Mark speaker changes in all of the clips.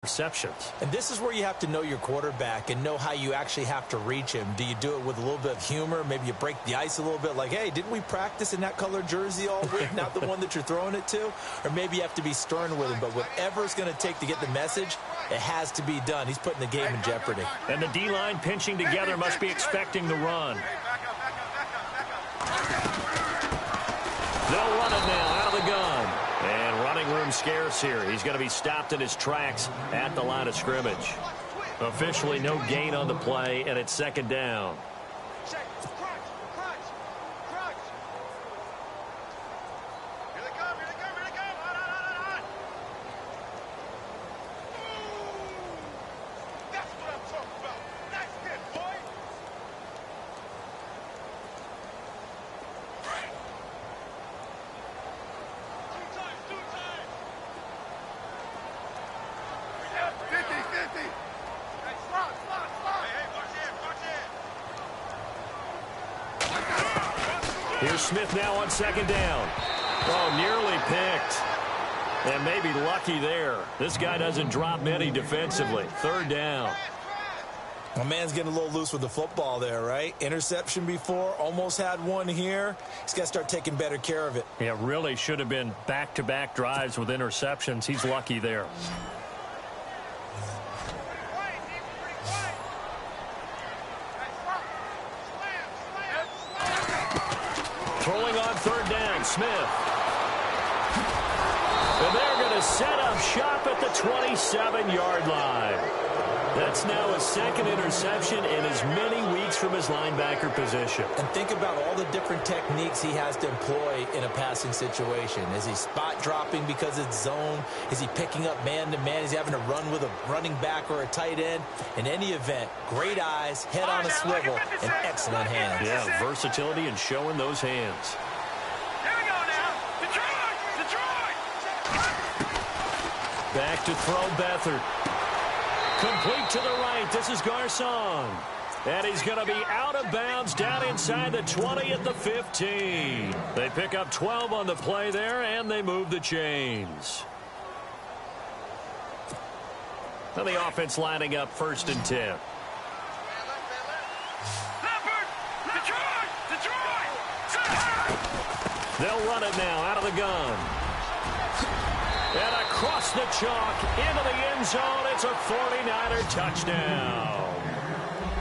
Speaker 1: receptions.
Speaker 2: And this is where you have to know your quarterback and know how you actually have to reach him. Do you do it with a little bit of humor? Maybe you break the ice a little bit like, hey, didn't we practice in that color jersey all week, not the one that you're throwing it to? Or maybe you have to be stern with him. But whatever it's going to take to get the message, it has to be done. He's putting the game in jeopardy.
Speaker 1: And the D-line pinching together must be expecting the run. They'll run it now out of the gun. And running room scarce here. He's going to be stopped in his tracks at the line of scrimmage. Officially no gain on the play, and it's second down. Here's Smith now on second down. Oh, nearly picked. And maybe lucky there. This guy doesn't drop many defensively. Third down.
Speaker 2: My man's getting a little loose with the football there, right? Interception before, almost had one here. He's got to start taking better care of it.
Speaker 1: Yeah, really should have been back-to-back drives with interceptions. He's lucky there. Throwing on third down, Smith. And they're going to set up shop at the 27-yard line. That's now his second interception in as many weeks from his linebacker position.
Speaker 2: And think about all the different techniques he has to employ in a passing situation. Is he spot dropping because it's zone? Is he picking up man-to-man? Is he having to run with a running back or a tight end? In any event, great eyes, head on a swivel, and excellent hands.
Speaker 1: Yeah, versatility and showing those hands.
Speaker 3: Here we go now. Detroit!
Speaker 1: Back to throw Beathard. Complete to the right. This is Garcon. And he's going to be out of bounds down inside the 20 at the 15. They pick up 12 on the play there, and they move the chains. And the offense lining up first and 10.
Speaker 3: Leopard! Detroit!
Speaker 1: They'll run it now out of the gun. And across the chalk into the end zone. It's a 49er touchdown.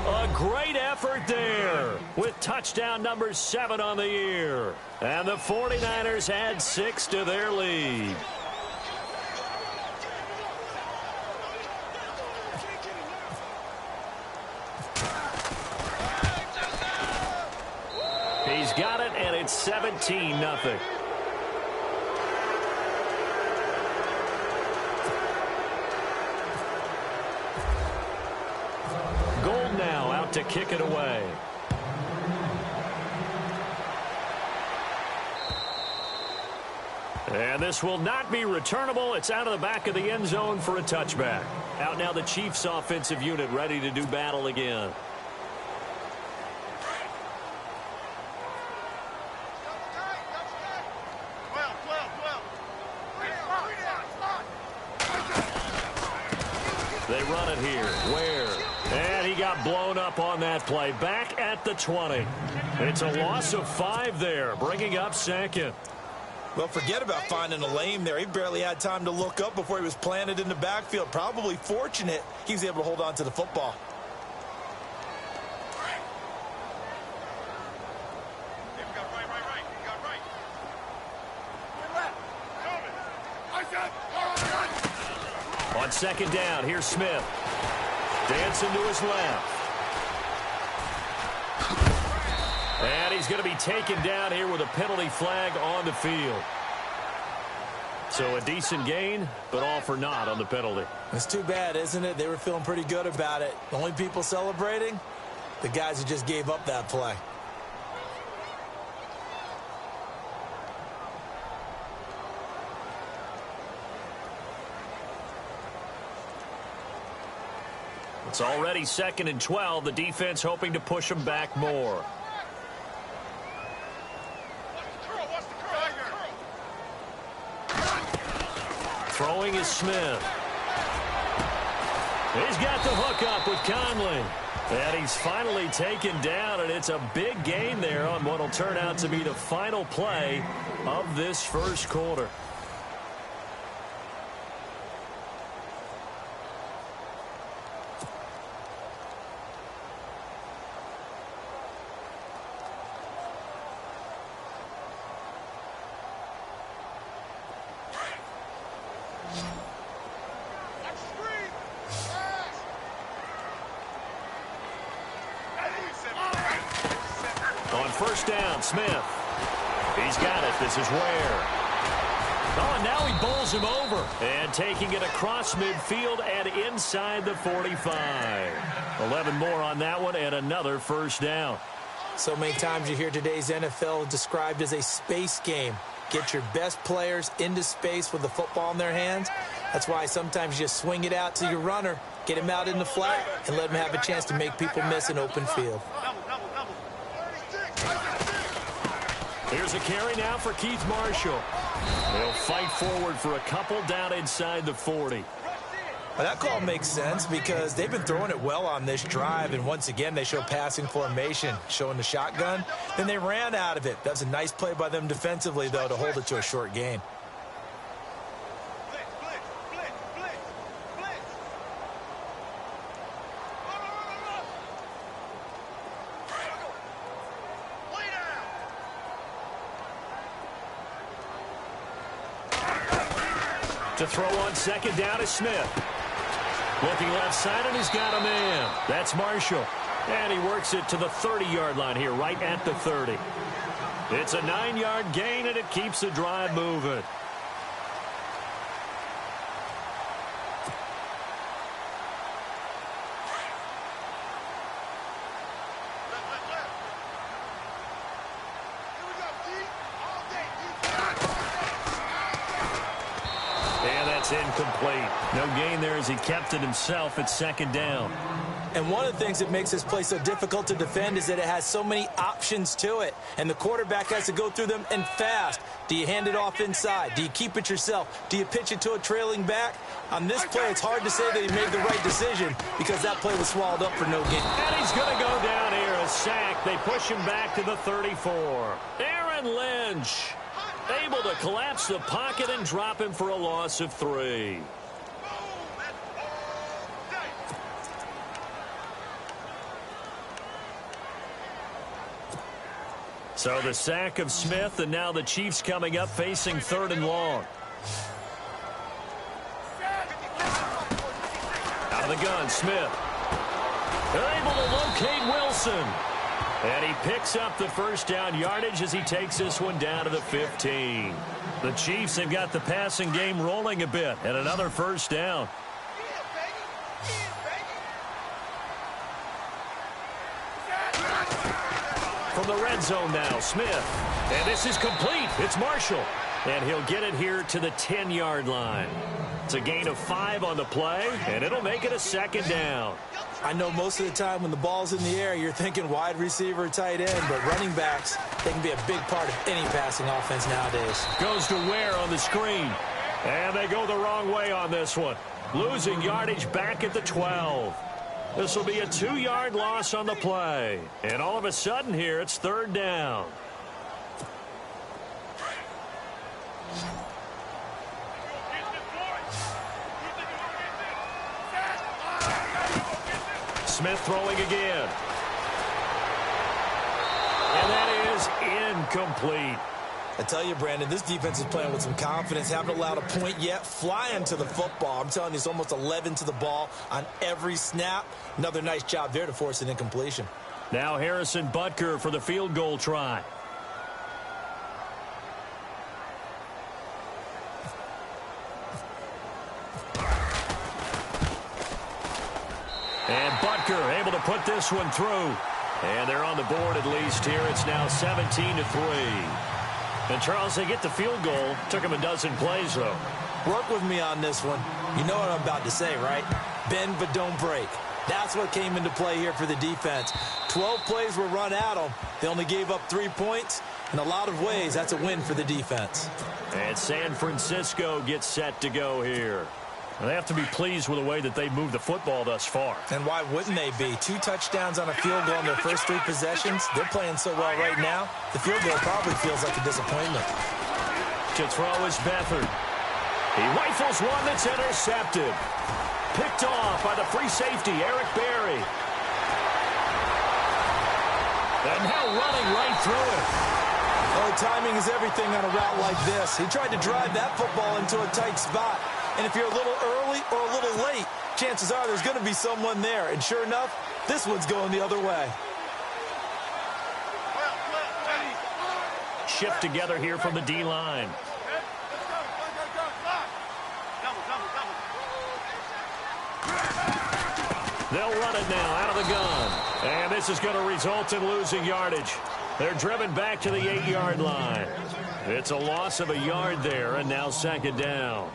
Speaker 1: A great effort there with touchdown number 7 on the year. And the 49ers add 6 to their lead. He's got it, and it's 17-0. To kick it away. And this will not be returnable. It's out of the back of the end zone for a touchback. Out now the Chiefs offensive unit ready to do battle again. They run it here. Where? And he got blown up on that play. Back at the 20. It's a loss of 5 there, bringing up second.
Speaker 2: Well, forget about finding a lane there. He barely had time to look up before he was planted in the backfield. Probably fortunate he was able to hold on to the football.
Speaker 1: On second down, here's Smith. Dancing to his left. And he's going to be taken down here with a penalty flag on the field. So a decent gain, but all for naught on the penalty.
Speaker 2: It's too bad, isn't it? They were feeling pretty good about it. The only people celebrating, the guys who just gave up that play.
Speaker 1: It's already second and 12. The defense hoping to push them back more. Throwing is Smith. He's got the hook up with Conley. And he's finally taken down, and it's a big gain there on what will turn out to be the final play of this first quarter. On first down, Smith. He's got it. This is Ware. Oh, and now he bowls him over. And taking it across midfield and inside the 45. 11 more on that one and another first down.
Speaker 2: So many times you hear today's NFL described as a space game. Get your best players into space with the football in their hands. That's why sometimes you swing it out to your runner, get him out in the flat, and let him have a chance to make people miss an open field.
Speaker 1: Here's a carry now for Keith Marshall. They'll fight forward for a couple down inside the 40.
Speaker 2: Well, that call makes sense because they've been throwing it well on this drive, and once again they show passing formation, showing the shotgun. Then they ran out of it. That's a nice play by them defensively, though, to hold it to a short gain.
Speaker 1: To throw on second down is Smith. Looking left side, and he's got a man. That's Marshall. And he works it to the 30-yard line here, right at the 30. It's a 9-yard gain, and it keeps the drive moving. Incomplete. No gain there as he kept it himself at second down.
Speaker 2: And one of the things that makes this play so difficult to defend is that it has so many options to it. And the quarterback has to go through them and fast. Do you hand it off inside? Do you keep it yourself? Do you pitch it to a trailing back? On this play, it's hard to say that he made the right decision because that play was swallowed up for no gain.
Speaker 1: And he's going to go down here, a sack. They push him back to the 34. Aaron Lynch able to collapse the pocket and drop him for a loss of 3. So the sack of Smith, and now the Chiefs coming up facing 3rd and long. Out of the gun, Smith. They're able to locate Wilson. And he picks up the first down yardage as he takes this one down to the 15. The Chiefs have got the passing game rolling a bit, and another first down. From the red zone now, Smith. And this is complete. It's Marshall. And he'll get it here to the 10-yard line. It's a gain of 5 on the play, and it'll make it a second down.
Speaker 2: I know most of the time when the ball's in the air, you're thinking wide receiver, tight end, but running backs, they can be a big part of any passing offense nowadays.
Speaker 1: Goes to Ware on the screen. And they go the wrong way on this one. Losing yardage back at the 12. This will be a 2-yard loss on the play. And all of a sudden here, it's 3rd down. Smith throwing again. And that is incomplete.
Speaker 2: I tell you, Brandon, this defense is playing with some confidence. Haven't allowed a point yet. Flying to the football. I'm telling you, it's almost 11 to the ball on every snap. Another nice job there to force an incompletion.
Speaker 1: Now Harrison Butker for the field goal try. And Butker able to put this one through. And they're on the board at least here. It's now 17-3. And, Charles, they get the field goal. Took them a dozen plays, though.
Speaker 2: Work with me on this one. You know what I'm about to say, right? Bend but don't break. That's what came into play here for the defense. 12 plays were run at them. They only gave up 3 points. In a lot of ways, that's a win for the defense.
Speaker 1: And San Francisco gets set to go here. They have to be pleased with the way that they moved the football thus far.
Speaker 2: And why wouldn't they be? 2 touchdowns on a field goal in their first 3 possessions. They're playing so well right now, the field goal probably feels like a disappointment.
Speaker 1: To throw is Beathard. He rifles one that's intercepted. Picked off by the free safety, Eric Berry. And now running right through it.
Speaker 2: Oh, timing is everything on a route like this. He tried to drive that football into a tight spot. And if you're a little early or a little late, chances are there's going to be someone there. And sure enough, this one's going the other way.
Speaker 1: Shift together here from the D-line. They'll run it now out of the gun. And this is going to result in losing yardage. They're driven back to the 8-yard line. It's a loss of a yard there, and now second down.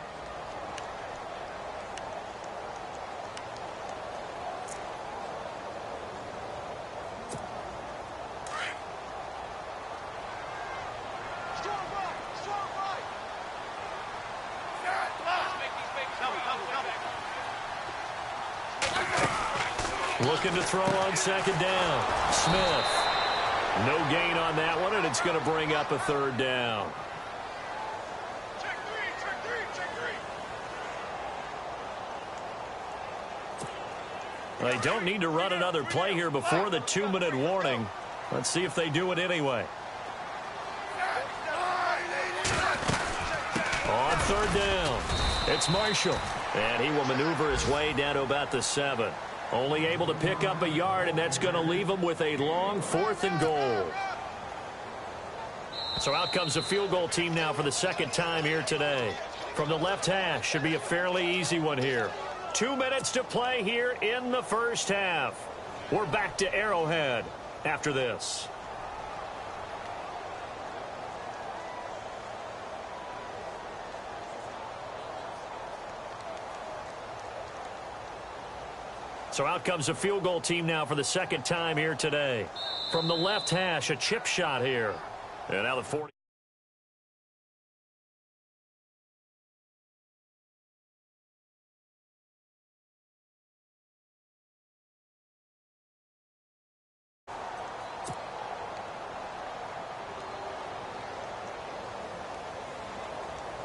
Speaker 1: Looking to throw on second down. Smith. No gain on that one, and it's going to bring up a third down.
Speaker 3: Check three.
Speaker 1: They don't need to run another play here before the 2-minute warning. Let's see if they do it anyway. On third down, it's Marshall. And he will maneuver his way down to about the 7. Only able to pick up a yard, and that's going to leave him with a long 4th and goal. So out comes the field goal team now for the second time here today. From the left hash, should be a fairly easy one here. 2 minutes to play here in the first half. We're back to Arrowhead after this. So out comes the field goal team now for the second time here today. From the left hash, a chip shot here. And now the 40.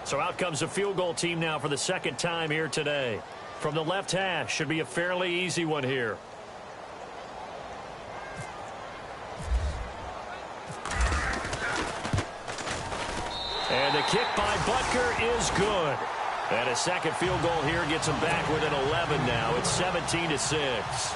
Speaker 1: So out comes the field goal team now for the second time here today. From the left hash, should be a fairly easy one here. And the kick by Butker is good. And a second field goal here gets them back within 11 now. It's 17-6.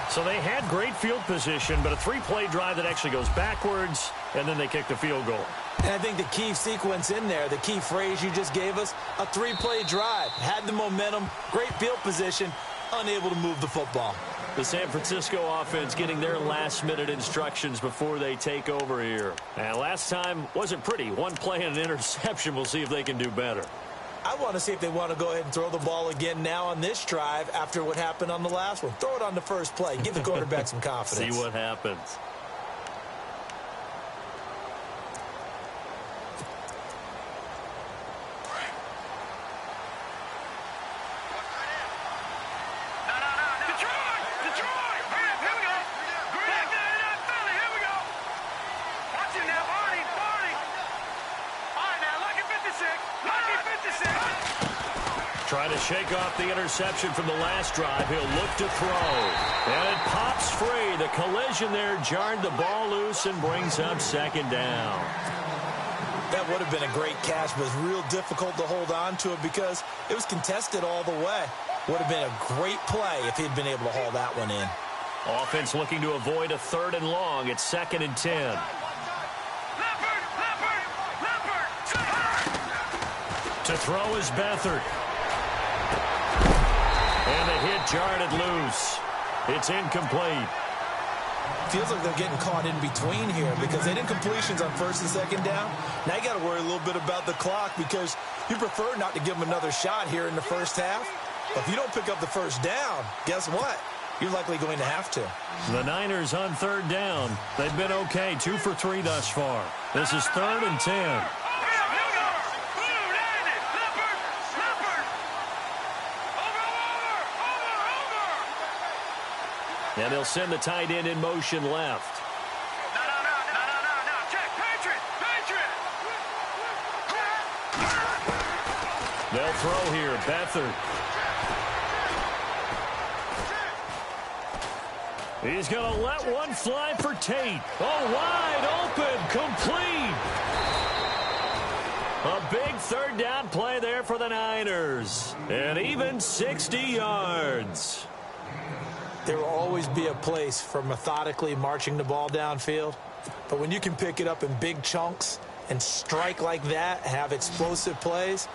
Speaker 1: So they had great field position, but a 3-play drive that actually goes backwards, and then they kick the field goal.
Speaker 2: And I think the key sequence in there, the key phrase you just gave us, a 3-play drive. Had the momentum, great field position, unable to move the football.
Speaker 1: The San Francisco offense getting their last-minute instructions before they take over here. And last time wasn't pretty. 1 play and an interception. We'll see if they can do better.
Speaker 2: I want to see if they want to go ahead and throw the ball again now on this drive after what happened on the last one. Throw it on the first play. Give the quarterback some confidence.
Speaker 1: See what happens. Trying to shake off the interception from the last drive. He'll look to throw. And it pops free. The collision there jarred the ball loose and brings up second down.
Speaker 2: That would have been a great catch, but it was real difficult to hold on to it because it was contested all the way. Would have been a great play if he'd been able to haul that one in.
Speaker 1: Offense looking to avoid a 3rd and long. It's 2nd and 10. To throw is Beathard. And the hit jarred it loose. It's incomplete.
Speaker 2: Feels like they're getting caught in between here because they did completions on 1st and 2nd down. Now you got to worry a little bit about the clock because you prefer not to give them another shot here in the first half. But if you don't pick up the first down, guess what? You're likely going to have to.
Speaker 1: The Niners on 3rd down. They've been okay, 2 for 3 thus far. This is 3rd and 10. And they'll send the tight end in motion left.
Speaker 3: No. Check. Patriot.
Speaker 1: They'll throw here. Beathard. He's going to let one fly for Tate. Oh, wide open. Complete. A big third down play there for the Niners. And even 60 yards.
Speaker 2: There will always be a place for methodically marching the ball downfield. But when you can pick it up in big chunks and strike like that, have explosive plays,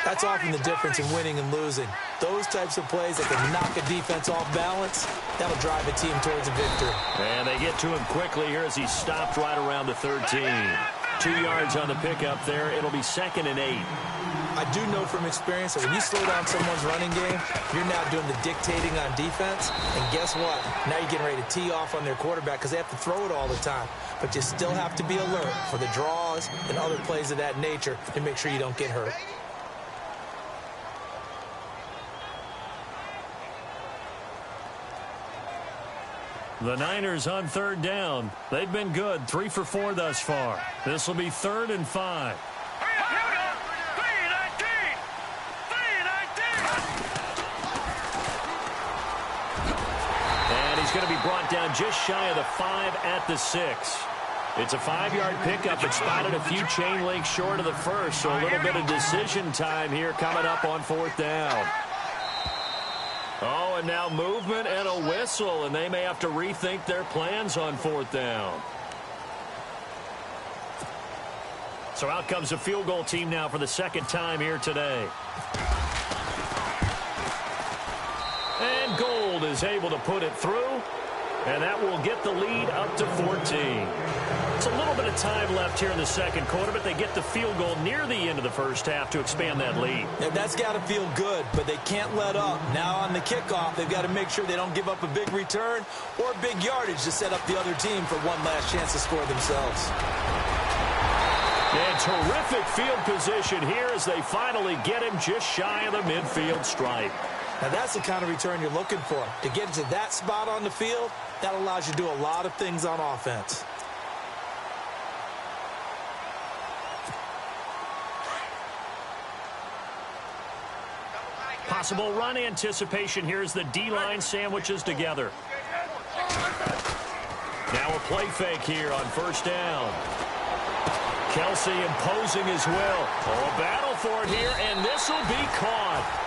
Speaker 2: that's often the difference in winning and losing. Those types of plays that can knock a defense off balance, that'll drive a team towards a victory.
Speaker 1: And they get to him quickly here as he stopped right around the 13. 2 yards on the pickup there. It'll be 2nd and 8.
Speaker 2: I do know from experience that when you slow down someone's running game, you're now doing the dictating on defense. And guess what? Now you're getting ready to tee off on their quarterback because they have to throw it all the time. But you still have to be alert for the draws and other plays of that nature to make sure you don't get hurt.
Speaker 1: The Niners on 3rd down. They've been good, 3 for 4 thus far. This will be 3rd and 5. And he's going to be brought down just shy of the 5 at the 6. It's a 5-yard pickup. It spotted a few chain links short of the first, so a little bit of decision time here coming up on 4th down. Oh, and now movement and a whistle, and they may have to rethink their plans on 4th down. So out comes a field goal team now for the 2nd time here today. And Gold is able to put it through, and that will get the lead up to 14. It's a little bit of time left here in the 2nd quarter, but they get the field goal near the end of the 1st half to expand that lead.
Speaker 2: Yeah, that's got to feel good, but they can't let up. Now on the kickoff, they've got to make sure they don't give up a big return or big yardage to set up the other team for one last chance to score themselves.
Speaker 1: And terrific field position here as they finally get him just shy of the midfield stripe.
Speaker 2: Now that's the kind of return you're looking for. To get to that spot on the field, that allows you to do a lot of things on offense.
Speaker 1: Possible run anticipation here as the D-line sandwiches together. Now a play fake here on 1st down. Kelsey imposing his will. Oh, a battle for it here, and this will be caught.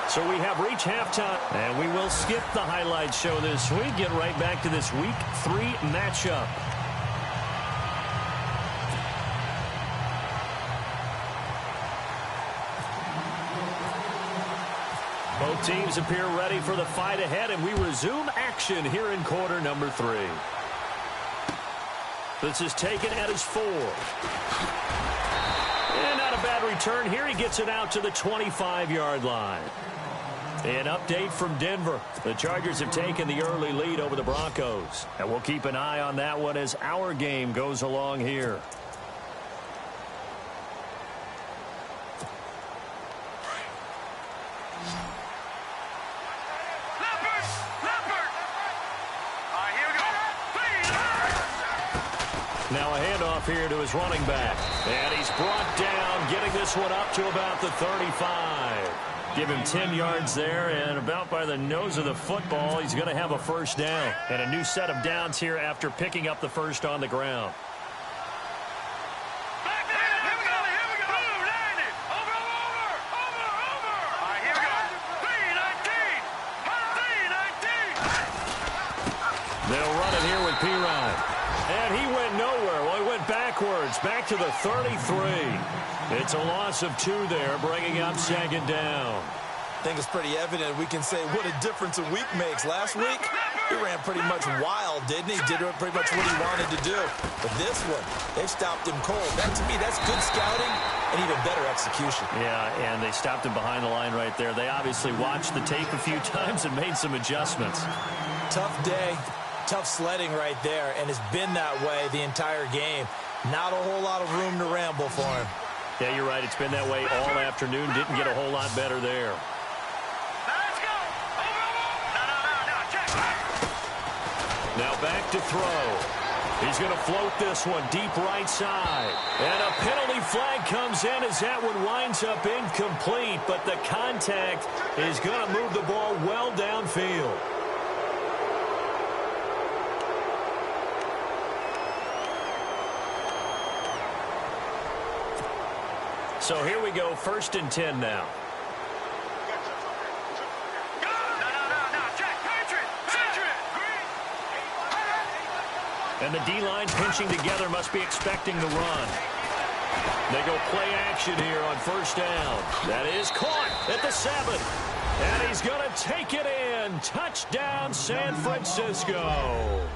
Speaker 1: So we have reached halftime, and we will skip the highlight show this week. Get right back to this Week 3 matchup. Both teams appear ready for the fight ahead, and we resume action here in quarter number 3. This is taken at his 4. And not a bad return here. He gets it out to the 25-yard line. An update from Denver. The Chargers have taken the early lead over the Broncos. And we'll keep an eye on that one as our game goes along here. Now a handoff here to his running back. And he's brought down, getting this one up to about the 35. Give him 10 yards there, and about by the nose of the football, he's going to have a 1st down. And a new set of downs here after picking up the 1st on the ground. They'll run it here with Pirine. And he went nowhere. Well, he went backwards, back to the 33. It's a loss of 2 there, bringing up 2nd down.
Speaker 2: I think it's pretty evident we can say what a difference a week makes. Last week, he ran pretty much wild, didn't he? Did pretty much what he wanted to do. But this one, they've stopped him cold. That, to me, that's good scouting and even better execution.
Speaker 1: Yeah, and they stopped him behind the line right there. They obviously watched the tape a few times and made some adjustments.
Speaker 2: Tough day. Tough sledding right there, and it's been that way the entire game. Not a whole lot of room to ramble for him.
Speaker 1: Yeah, you're right. It's been that way all afternoon. Didn't get a whole lot better there.
Speaker 3: Let's go. Over. No. Check.
Speaker 1: Now back to throw. He's going to float this one deep right side. And a penalty flag comes in as that one winds up incomplete. But the contact is going to move the ball well downfield. So here we go, 1st and 10 now. And the D-line pinching together must be expecting the run. They go play action here on 1st down. That is caught at the 7. And he's going to take it in. Touchdown, San Francisco.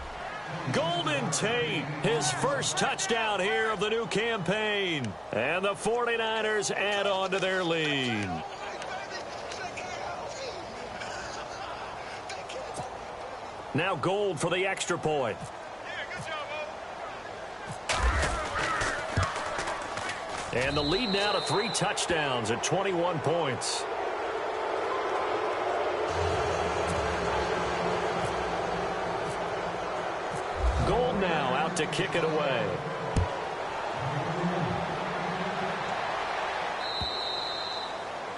Speaker 1: Golden Tate, his first touchdown here of the new campaign. And the 49ers add on to their lead. Now Gold for the extra point. And the lead now to 3 touchdowns at 21 points. Gold now out to kick it away.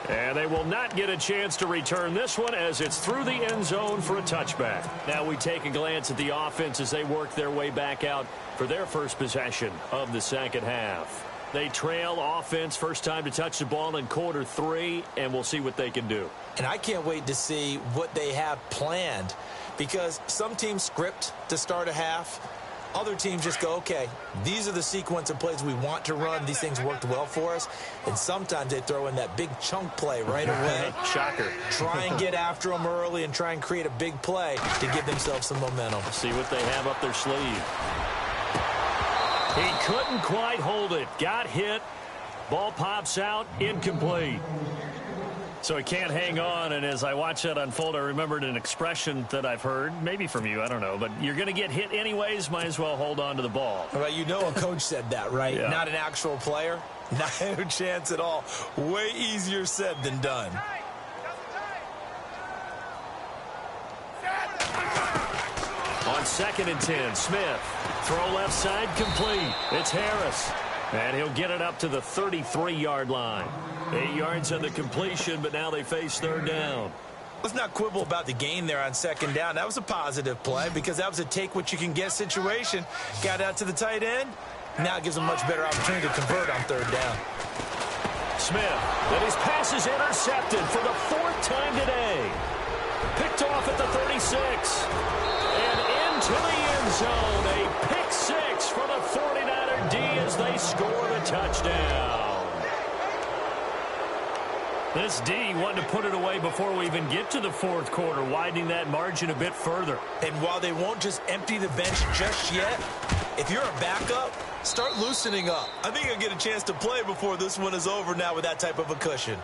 Speaker 1: And they will not get a chance to return this one as it's through the end zone for a touchback. Now we take a glance at the offense as they work their way back out for their first possession of the second half. They trail offense, first time to touch the ball in quarter 3, and we'll see what they can do.
Speaker 2: And I can't wait to see what they have planned, because some teams script to start a half. Other teams just go, okay, these are the sequence of plays we want to run. These things worked well for us. And sometimes they throw in that big chunk play right away.
Speaker 1: Shocker.
Speaker 2: Try and get after them early and try and create a big play to give themselves some momentum.
Speaker 1: See what they have up their sleeve. He couldn't quite hold it. Got hit. Ball pops out. Incomplete. So he can't hang on, and as I watch that unfold, I remembered an expression that I've heard, maybe from you, I don't know, but you're going to get hit anyways, might as well hold on to the ball.
Speaker 2: Well, you know a coach said that, right?
Speaker 1: Yeah.
Speaker 2: Not an actual player. No chance at all. Way easier said than done.
Speaker 1: On 2nd and 10, Smith. Throw left side, complete. It's Harris. And he'll get it up to the 33-yard line. 8 yards on the completion, but now they face 3rd down.
Speaker 2: Let's not quibble about the gain there on 2nd down. That was a positive play because that was a take-what-you-can-get situation. Got out to the tight end. Now it gives them a much better opportunity to convert on 3rd down.
Speaker 1: Smith, and his pass is intercepted for the 4th time today. Picked off at the 36. And into the end zone. A pick 6 for the 49er D as they score the touchdown. This D wanting to put it away before we even get to the 4th quarter, widening that margin a bit further.
Speaker 2: And while they won't just empty the bench just yet, if you're a backup, start loosening up. I think you'll get a chance to play before this one is over now with that type of a cushion.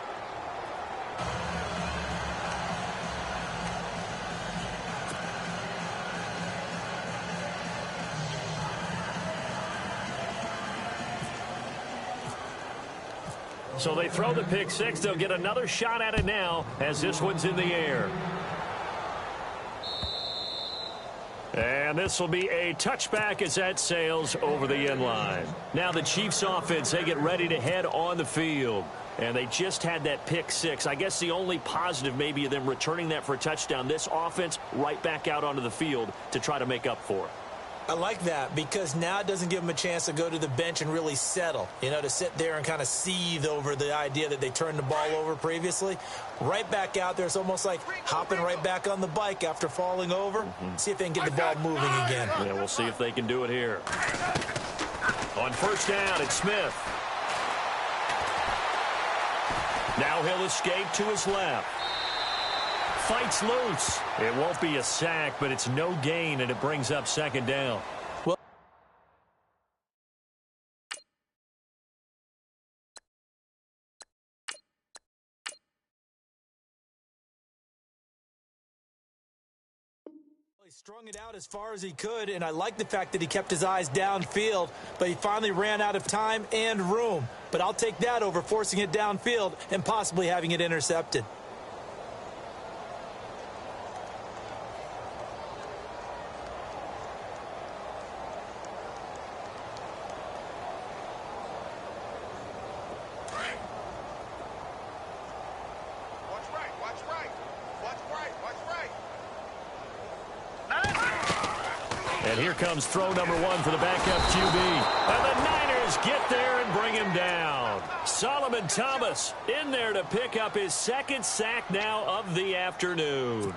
Speaker 1: So they throw the pick 6. They'll get another shot at it now as this one's in the air. And this will be a touchback as that sails over the end line. Now the Chiefs offense, they get ready to head on the field. And they just had that pick 6. I guess the only positive maybe of them returning that for a touchdown. This offense right back out onto the field to try to make up for it.
Speaker 2: I like that because now it doesn't give them a chance to go to the bench and really settle, to sit there and kind of seethe over the idea that they turned the ball over previously. Right back out there, it's almost like hopping right back on the bike after falling over. See if they can get the ball moving again.
Speaker 1: Yeah, we'll see if they can do it here. On 1st down, it's Smith. Now he'll escape to his left. Fights loose. It won't be a sack, but it's no gain, and it brings up 2nd down.
Speaker 2: Well, he strung it out as far as he could, and I like the fact that he kept his eyes downfield, but he finally ran out of time and room. But I'll take that over forcing it downfield and possibly having it intercepted.
Speaker 1: And here comes throw number one for the backup QB. And the Niners get there and bring him down. Solomon Thomas in there to pick up his second sack now of the afternoon.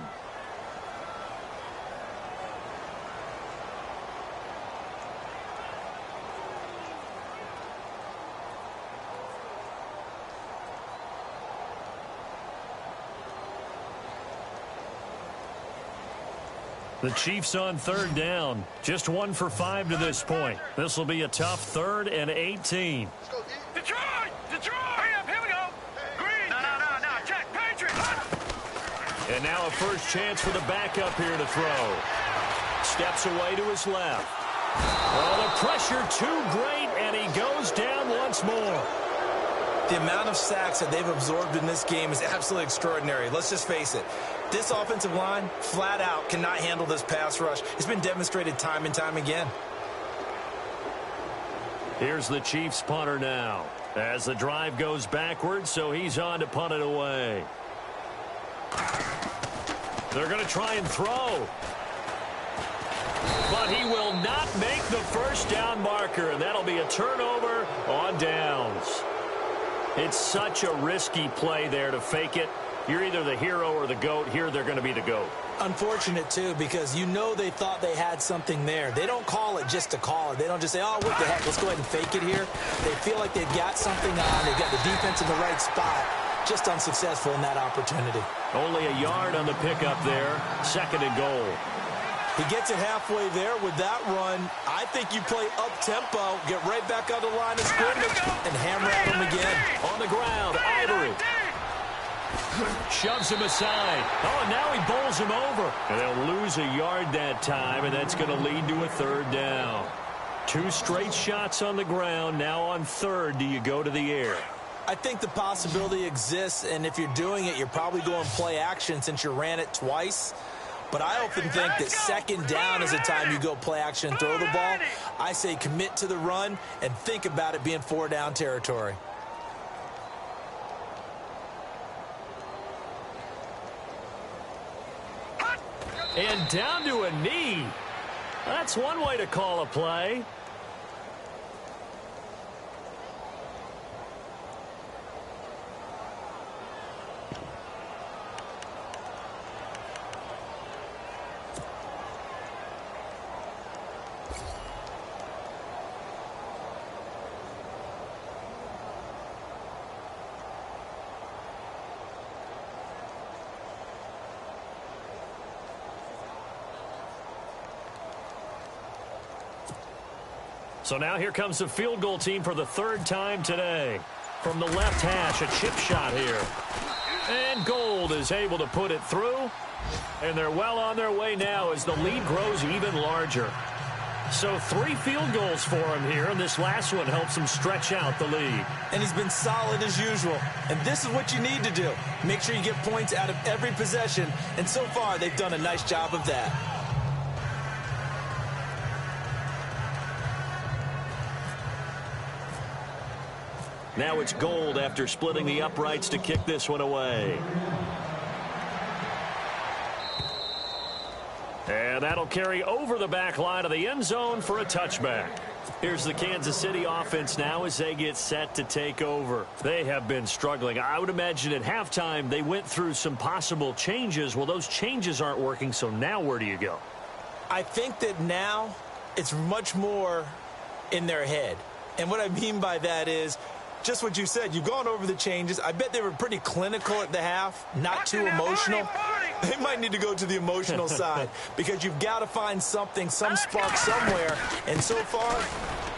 Speaker 1: The Chiefs on third down. Just 1 for 5 to this point. This will be a tough 3rd and 18.
Speaker 3: Detroit! Detroit! Hurry up, here we go! Green! No, check, Patriots!
Speaker 1: And now a first chance for the backup here to throw. Steps away to his left. Oh, the pressure too great, and he goes down once more.
Speaker 2: The amount of sacks that they've absorbed in this game is absolutely extraordinary. Let's just face it. This offensive line, flat out, cannot handle this pass rush. It's been demonstrated time and time again.
Speaker 1: Here's the Chiefs punter now. As the drive goes backwards, so he's on to punt it away. They're going to try and throw. But he will not make the first down marker, and that'll be a turnover on downs. It's such a risky play there to fake it. You're either the hero or the GOAT. Here they're going to be the GOAT.
Speaker 2: Unfortunate, too, because you know they thought they had something there. They don't call it just to call it. They don't just say, oh, what the heck, let's go ahead and fake it here. They feel like they've got something on. They've got the defense in the right spot. Just unsuccessful in that opportunity.
Speaker 1: Only a yard on the pickup there. 2nd and goal.
Speaker 2: He gets it halfway there with that run. I think you play up-tempo, get right back on the line of scrimmage, and hammer at him again.
Speaker 1: On the ground, Ivory. Shoves him aside. Oh, and now he bowls him over. And they'll lose a yard that time, and that's going to lead to a 3rd down. 2 straight shots on the ground. Now on 3rd, do you go to the air?
Speaker 2: I think the possibility exists, and if you're doing it, you're probably going play action since you ran it twice. But I often think that 2nd down is the time you go play action and throw the ball. I say commit to the run and think about it being 4-down territory.
Speaker 1: And down to a knee. That's one way to call a play. So now here comes the field goal team for the 3rd time today. From the left hash, a chip shot here. And Gold is able to put it through. And they're well on their way now as the lead grows even larger. So 3 field goals for him here, and this last one helps him stretch out the lead.
Speaker 2: And he's been solid as usual. And this is what you need to do. Make sure you get points out of every possession. And so far, they've done a nice job of that.
Speaker 1: Now it's Gold after splitting the uprights to kick this one away. And that'll carry over the back line of the end zone for a touchback. Here's the Kansas City offense now as they get set to take over. They have been struggling. I would imagine at halftime they went through some possible changes. Well, those changes aren't working, so now where do you go?
Speaker 2: I think that now it's much more in their head. And what I mean by that is just what you said. You've gone over the changes. I bet they were pretty clinical at the half, not too emotional. They might need to go to the emotional side because you've got to find something, some spark somewhere. And so far,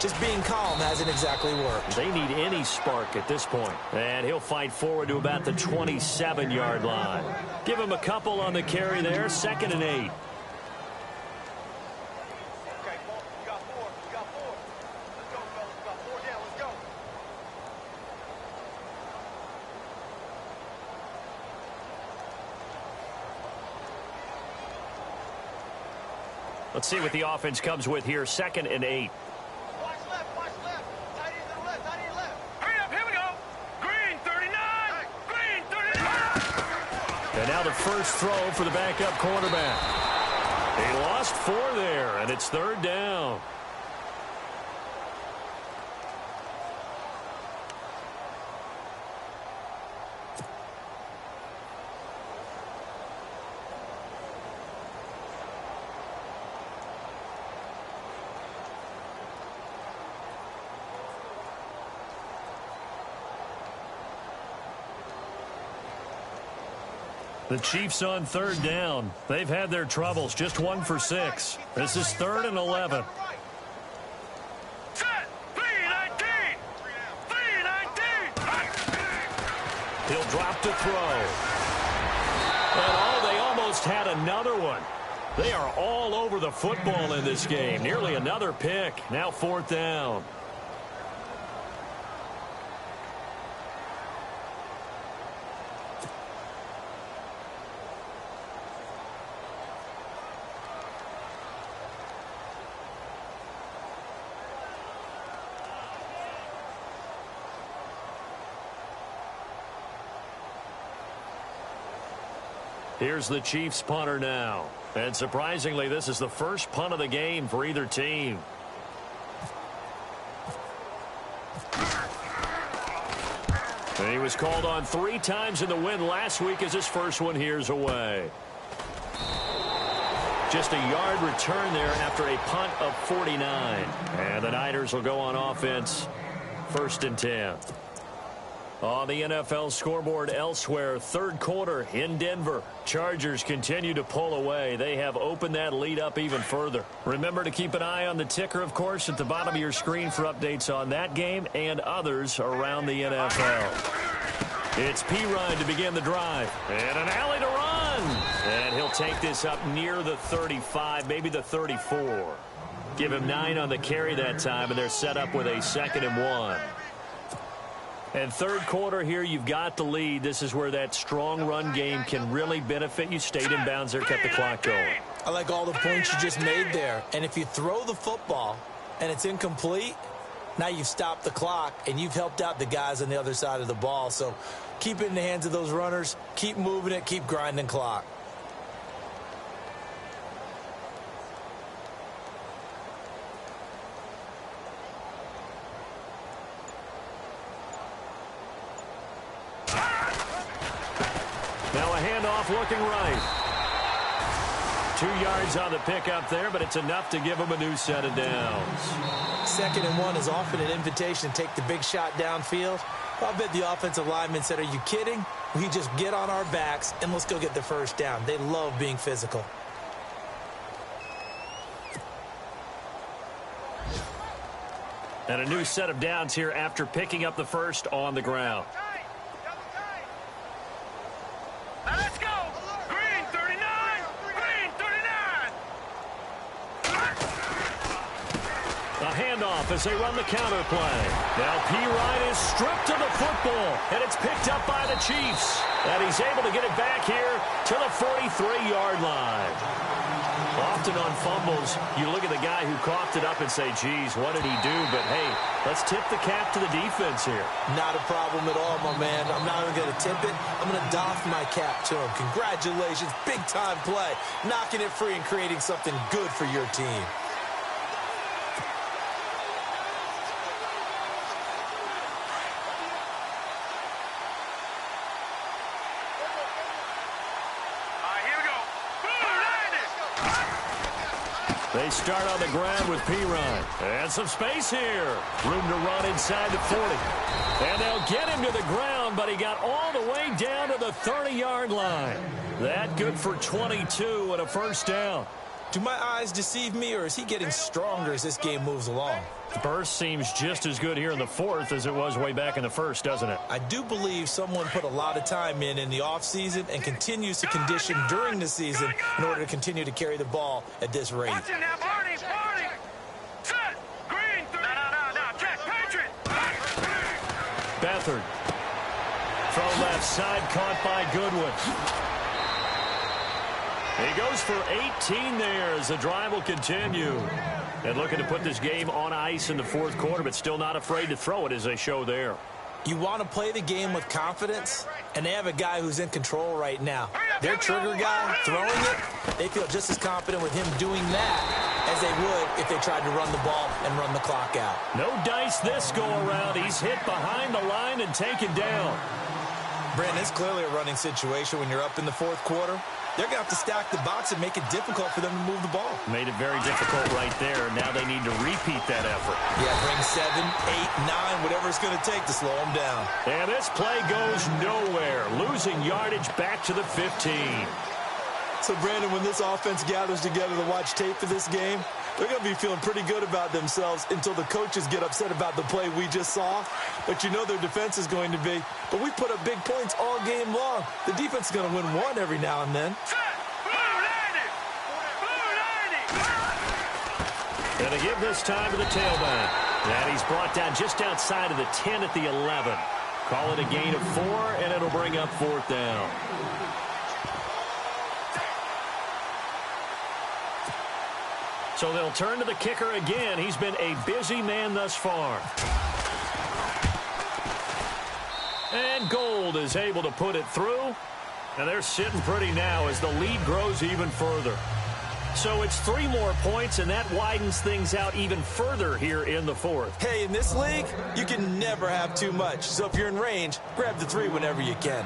Speaker 2: just being calm hasn't exactly worked.
Speaker 1: They need any spark at this point. And he'll fight forward to about the 27-yard line. Give him a couple on the carry there. 2nd and 8. Let's see what the offense comes with here. 2nd and 8.
Speaker 3: Watch left, watch left. Tight end to the left, tight end left. Hurry up, here we go. Green, 39. Green, 39.
Speaker 1: And now the first throw for the backup quarterback. He lost 4 there, and it's 3rd down. The Chiefs on 3rd down. They've had their troubles, just 1 for 6. This is 3rd and 11.
Speaker 3: Set. 3-19. 3-19.
Speaker 1: He'll drop to throw. And they almost had another one. They are all over the football in this game. Nearly another pick. Now 4th down. Here's the Chiefs punter now. And surprisingly, this is the first punt of the game for either team. And he was called on 3 times in the win last week as his first one here's away. Just a yard return there after a punt of 49. And the Niners will go on offense. 1st and 10. On the NFL scoreboard elsewhere, 3rd quarter in Denver. Chargers continue to pull away. They have opened that lead up even further. Remember to keep an eye on the ticker, of course, at the bottom of your screen for updates on that game and others around the NFL. It's P-Ryan to begin the drive. And an alley to run. And he'll take this up near the 35, maybe the 34. Give him 9 on the carry that time, and they're set up with a 2nd and 1. And 3rd quarter here, you've got the lead. This is where that strong run game can really benefit you. Stayed in bounds there, kept the clock going.
Speaker 2: I like all the points you just made there. And if you throw the football and it's incomplete, now you've stopped the clock and you've helped out the guys on the other side of the ball. So keep it in the hands of those runners. Keep moving it. Keep grinding clock.
Speaker 1: Now a handoff looking right. 2 yards on the pickup there, but it's enough to give him a new set of downs.
Speaker 2: 2nd and 1 is often an invitation to take the big shot downfield. I bet the offensive lineman said, are you kidding? We just get on our backs and let's go get the 1st down. They love being physical.
Speaker 1: And a new set of downs here after picking up the 1st on the ground.
Speaker 3: Now let's go. Green 39. Green 39.
Speaker 1: A handoff as they run the counter play. Now P-Ryan is stripped of the football, and it's picked up by the Chiefs. And he's able to get it back here to the 43-yard line. Often on fumbles, you look at the guy who coughed it up and say, geez, what did he do? But, hey, let's tip the cap to the defense here.
Speaker 2: Not a problem at all, my man. I'm not even going to tip it. I'm going to doff my cap to him. Congratulations. Big-time play. Knocking it free and creating something good for your team.
Speaker 1: They start on the ground with P-Ryan. And some space here. Room to run inside the 40. And they'll get him to the ground, but he got all the way down to the 30-yard line. That good for 22 and a 1st down.
Speaker 2: Do my eyes deceive me, or is he getting stronger as this game moves along?
Speaker 1: The burst seems just as good here in the 4th as it was way back in the 1st, doesn't it?
Speaker 2: I do believe someone put a lot of time in the offseason and continues to condition during the season in order to continue to carry the ball at this rate.
Speaker 3: Watch it now, Barney. Set. Green. No. Check. Patriot.
Speaker 1: Beathard. Throw left side, caught by Goodwin. He goes for 18 there as the drive will continue. And looking to put this game on ice in the 4th quarter, but still not afraid to throw it as they show there.
Speaker 2: You want to play the game with confidence, and they have a guy who's in control right now. Their trigger guy throwing it, they feel just as confident with him doing that as they would if they tried to run the ball and run the clock out.
Speaker 1: No dice this go-around. He's hit behind the line and taken down.
Speaker 2: Brandon, it's clearly a running situation when you're up in the fourth quarter. They're going to have to stack the box and make it difficult for them to move the ball.
Speaker 1: Made it very difficult right there. Now they need to repeat that effort.
Speaker 2: Yeah, bring 7, 8, 9, whatever it's going to take to slow them down.
Speaker 1: And this play goes nowhere. Losing yardage back to the 15.
Speaker 2: So, Brandon, when this offense gathers together to watch tape for this game, they're going to be feeling pretty good about themselves until the coaches get upset about the play we just saw. But you know their defense is going to be. But we put up big points all game long. The defense is going to win one every now and then.
Speaker 1: And to give this time to the tailback. And he's brought down just outside of the 10 at the 11. Call it a gain of 4, and it'll bring up 4th down. So they'll turn to the kicker again. He's been a busy man thus far. And Gold is able to put it through. And they're sitting pretty now as the lead grows even further. So it's 3 more points, and that widens things out even further here in the fourth.
Speaker 2: Hey, in this league, you can never have too much. So if you're in range, grab the 3 whenever you can.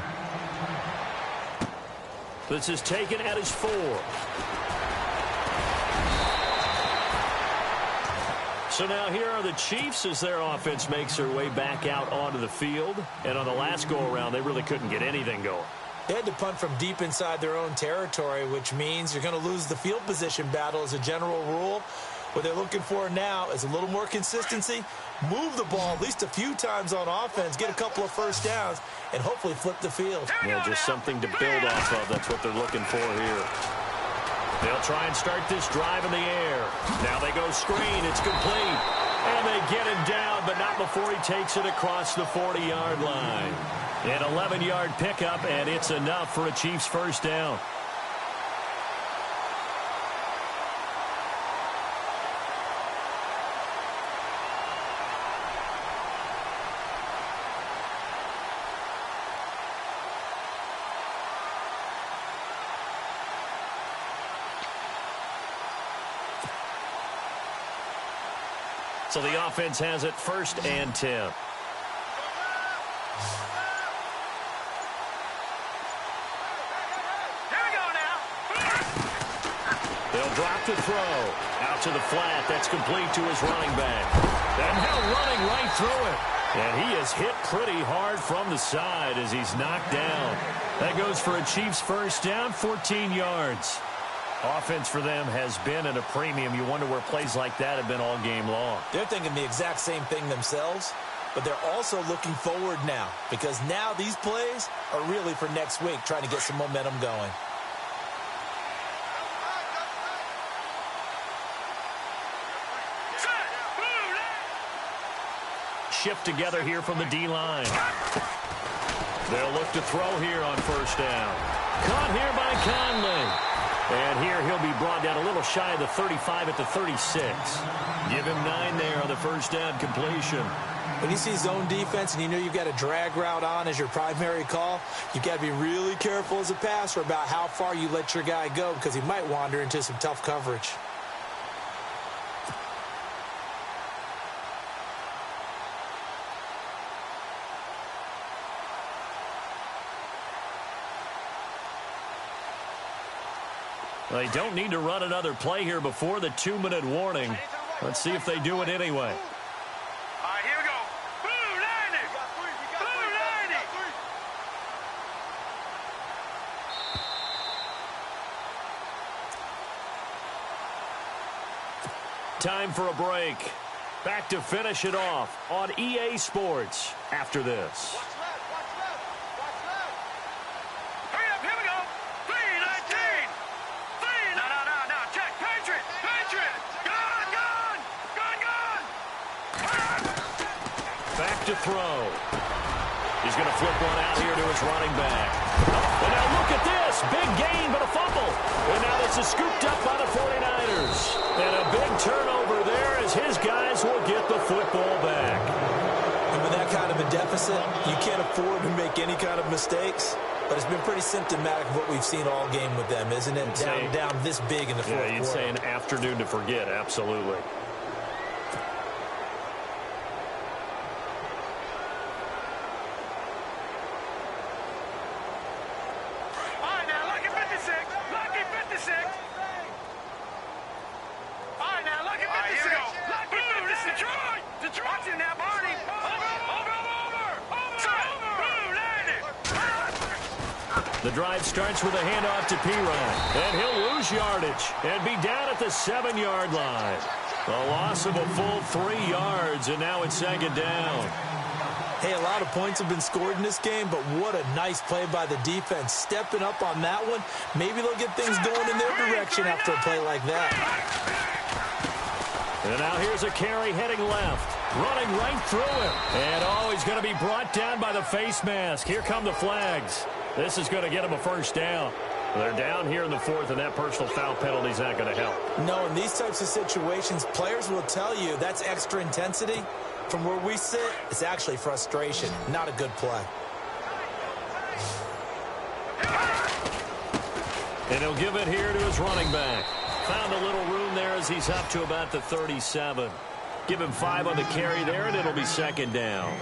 Speaker 1: This is taken at his 4. So now here are the Chiefs as their offense makes their way back out onto the field. And on the last go-around, they really couldn't get anything going.
Speaker 2: They had to punt from deep inside their own territory, which means you're going to lose the field position battle as a general rule. What they're looking for now is a little more consistency, move the ball at least a few times on offense, get a couple of first downs, and hopefully flip the field.
Speaker 1: Yeah, just something to build off of. That's what they're looking for here. They'll try and start this drive in the air. Now they go screen. It's complete. And they get him down, but not before he takes it across the 40-yard line. An 11-yard pickup, and it's enough for a Chiefs first down. So the offense has it 1st and 10.
Speaker 3: Here we go now.
Speaker 1: They'll drop the throw. Out to the flat. That's complete to his running back. And now running right through it. And he is hit pretty hard from the side as he's knocked down. That goes for a Chiefs first down, 14 yards. Offense for them has been at a premium. You wonder where plays like that have been all game long.
Speaker 2: They're thinking the exact same thing themselves, but they're also looking forward now because now these plays are really for next week, trying to get some momentum going.
Speaker 1: Shift together here from the D-line. They'll look to throw here on first down. Caught here by Conley. And here he'll be brought down a little shy of the 35 at the 36. Give him 9 there on the first down completion.
Speaker 2: When you see zone defense and you know you've got a drag route on as your primary call, you've got to be really careful as a passer about how far you let your guy go because he might wander into some tough coverage.
Speaker 1: They don't need to run another play here before the 2-minute warning. Let's see if they do it anyway.
Speaker 3: All right, here we go. Blue 90. Blue 90.
Speaker 1: Time for a break. Back to finish it off on EA Sports after this.
Speaker 3: Watch left, watch left, watch left. Hurry up, here we go. 319. No. Check. Patriot. Gun.
Speaker 1: Back to throw. He's going to flip one out here to his running back. And now look at this. Big gain, but a fumble. And now this is scooped up by the 49ers. And a big turnover there as his guys will get the football back.
Speaker 2: And with that kind of a deficit, you can't afford to make any kind of mistakes. but it's been pretty symptomatic of what we've seen all game with them, isn't it? Down this big in the fourth quarter.
Speaker 1: Yeah, you'd say an afternoon to forget, absolutely. The drive starts with a handoff to Pirine, and he'll lose yardage and be down at the 7-yard line. A loss of a full 3 yards, and now it's second down.
Speaker 2: Hey, a lot of points have been scored in this game, but what a nice play by the defense. Stepping up on that one, maybe they'll get things going in their direction after a play like that.
Speaker 1: And now here's a carry heading left, running right through him. And he's going to be brought down by the face mask. Here come the flags. This is going to get him a first down. They're down here in the fourth, and that personal foul penalty is not going to help.
Speaker 2: No, in these types of situations, players will tell you that's extra intensity. From where we sit, it's actually frustration, not a good play.
Speaker 1: And he'll give it here to his running back. Found a little room there as he's up to about the 37. Give him 5 on the carry there, and it'll be second down.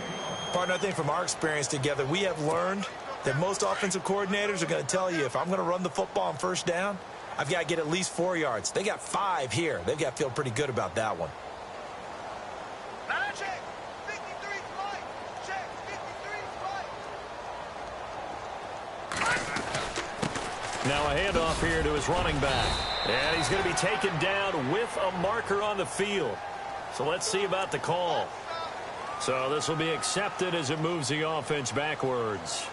Speaker 2: Partner, I think from our experience together, we have learned that most offensive coordinators are going to tell you, if I'm going to run the football on first down, I've got to get at least 4 yards. They got 5 here. They've got to feel pretty good about that one.
Speaker 3: Check. 53 flight. Check. 53 flight.
Speaker 1: Now a handoff here to his running back. And he's going to be taken down with a marker on the field. So let's see about the call. So this will be accepted as it moves the offense backwards.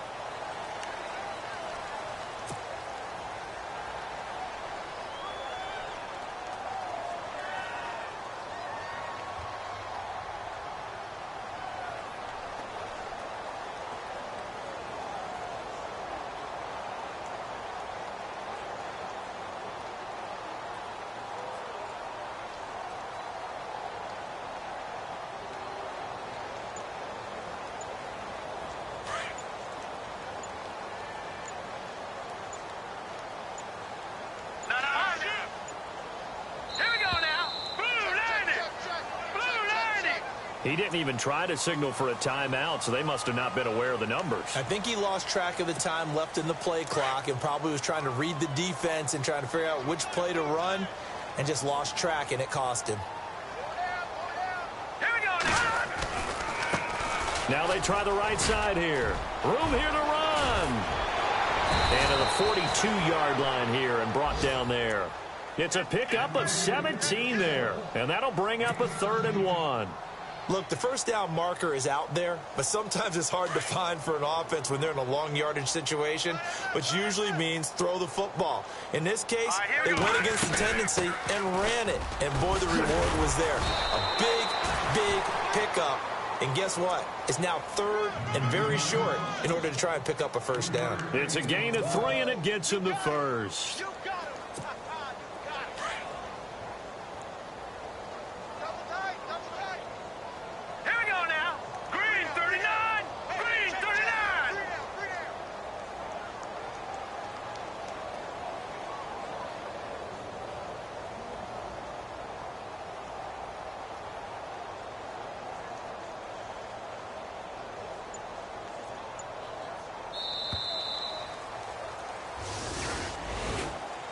Speaker 1: He didn't even try to signal for a timeout, so they must have not been aware of the numbers.
Speaker 2: I think he lost track of the time left in the play clock and probably was trying to read the defense and trying to figure out which play to run and just lost track, and it cost him.
Speaker 3: Here we go now.
Speaker 1: Now they try the right side here. Room here to run. And to the 42-yard line here and brought down there. It's a pickup of 17 there, and that'll bring up a 3rd and 1.
Speaker 2: Look, the first down marker is out there, but sometimes it's hard to find for an offense when they're in a long yardage situation, which usually means throw the football. In this case, they went against the tendency and ran it, and boy, the reward was there. A big, big pickup, and guess what? It's now 3rd and very short in order to try and pick up a first down.
Speaker 1: It's a gain of 3, and it gets him the first.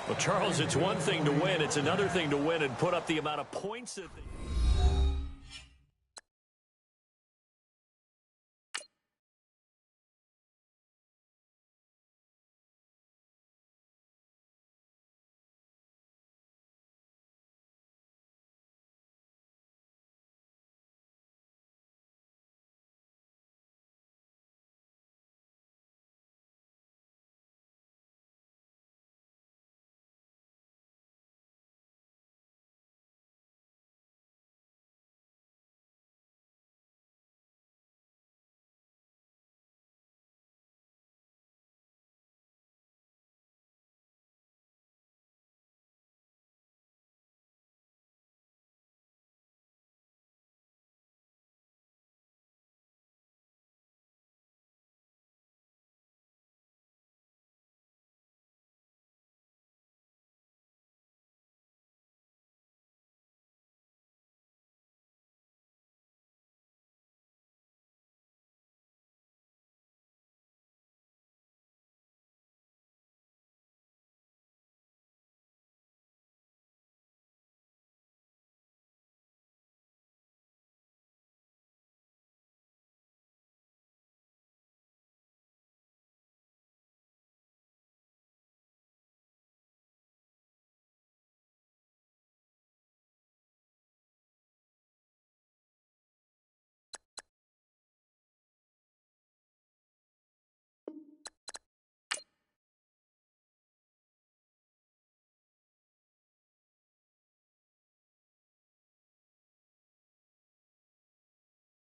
Speaker 1: Well, Charles, it's one thing to win. It's another thing to win and put up the amount of points that they...